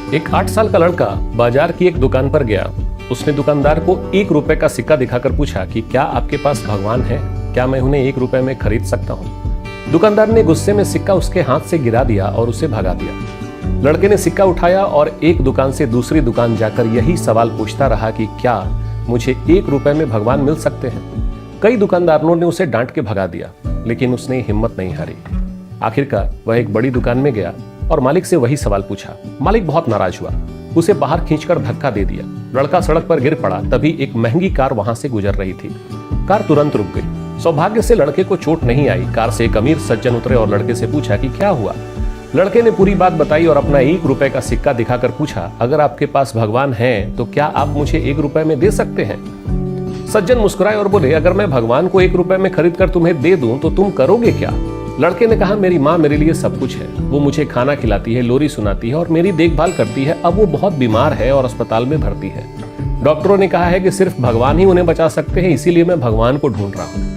एक 8 साल का लड़का बाजार की एक दुकान पर गया। उसने दुकानदार को 1 रुपए का सिक्का दिखाकर पूछा कि क्या आपके पास भगवान है, क्या मैं उन्हें 1 रुपए में खरीद सकता हूँ। दुकानदार ने गुस्से में सिक्का उसके हाथ से गिरा दिया और उसे भगा दिया। लड़के ने सिक्का उठाया और एक दुकान से दूसरी दुकान जाकर यही सवाल पूछता रहा कि क्या मुझे 1 रुपए में भगवान मिल सकते हैं। कई दुकानदारों ने उसे डांट के भगा दिया, लेकिन उसने हिम्मत नहीं हारी। आखिरकार वह एक बड़ी दुकान में गया और मालिक से वही सवाल पूछा। मालिक बहुत नाराज हुआ, उसे बाहर खींचकर धक्का दे दिया। लड़का सड़क पर गिर पड़ा। तभी एक महंगी कार वहां से गुजर रही थी। कार तुरंत रुक गई। सौभाग्य से लड़के को चोट नहीं आई। कार से एक अमीर सज्जन उतरे और लड़के से पूछा कि क्या हुआ। लड़के ने पूरी बात बताई और अपना 1 रुपए का सिक्का दिखाकर पूछा, अगर आपके पास भगवान है तो क्या आप मुझे 1 रुपए में दे सकते हैं। सज्जन मुस्कुराए और बोले, अगर मैं भगवान को 1 रुपए में खरीद कर तुम्हें दे दूं तो तुम करोगे क्या। लड़के ने कहा, मेरी माँ मेरे लिए सब कुछ है। वो मुझे खाना खिलाती है, लोरी सुनाती है और मेरी देखभाल करती है। अब वो बहुत बीमार है और अस्पताल में भर्ती है। डॉक्टरों ने कहा है कि सिर्फ भगवान ही उन्हें बचा सकते हैं, इसीलिए मैं भगवान को ढूंढ रहा हूँ।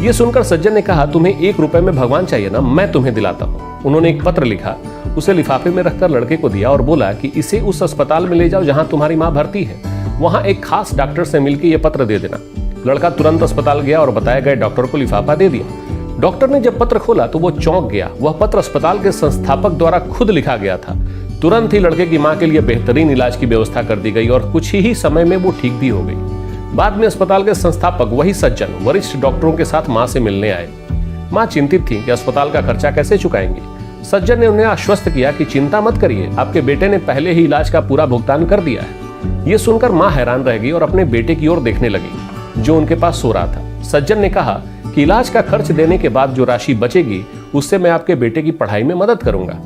ये सुनकर सज्जन ने कहा, तुम्हें 1 रुपए में भगवान चाहिए ना, मैं तुम्हें दिलाता हूँ। उन्होंने एक पत्र लिखा, उसे लिफाफे में रखकर लड़के को दिया और बोला कि इसे उस अस्पताल में ले जाओ जहाँ तुम्हारी माँ भर्ती है। वहाँ एक खास डॉक्टर से मिलकर यह पत्र दे देना। लड़का तुरंत अस्पताल गया और बताए गए डॉक्टर को लिफाफा दे दिया। डॉक्टर ने जब पत्र खोला तो वो चौंक गया। वह पत्र अस्पताल के संस्थापक द्वारा खुद लिखा गया था। तुरंत ही लड़के की मां के लिए बेहतरीन इलाज की व्यवस्था कर दी गई और कुछ ही समय में वो ठीक भी हो गई। बाद में अस्पताल के संस्थापक वही सज्जन वरिष्ठ डॉक्टरों के साथ मां से मिलने आए। मां चिंतित थी कि अस्पताल का खर्चा कैसे चुकाएंगे। सज्जन ने उन्हें आश्वस्त किया कि चिंता मत करिए, आपके बेटे ने पहले ही इलाज का पूरा भुगतान कर दिया है। ये सुनकर मां हैरान रह गई और अपने बेटे की ओर देखने लगी जो उनके पास सो रहा था। सज्जन ने कहा कि इलाज का खर्च देने के बाद जो राशि बचेगी उससे मैं आपके बेटे की पढ़ाई में मदद करूंगा।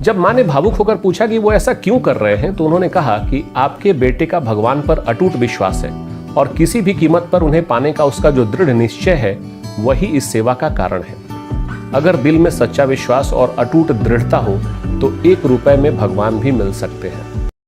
जब मां ने भावुक होकर पूछा कि वो ऐसा क्यों कर रहे हैं तो उन्होंने कहा कि आपके बेटे का भगवान पर अटूट विश्वास है और किसी भी कीमत पर उन्हें पाने का उसका जो दृढ़ निश्चय है वही इस सेवा का कारण है। अगर दिल में सच्चा विश्वास और अटूट दृढ़ता हो तो 1 रुपए में भगवान भी मिल सकते हैं।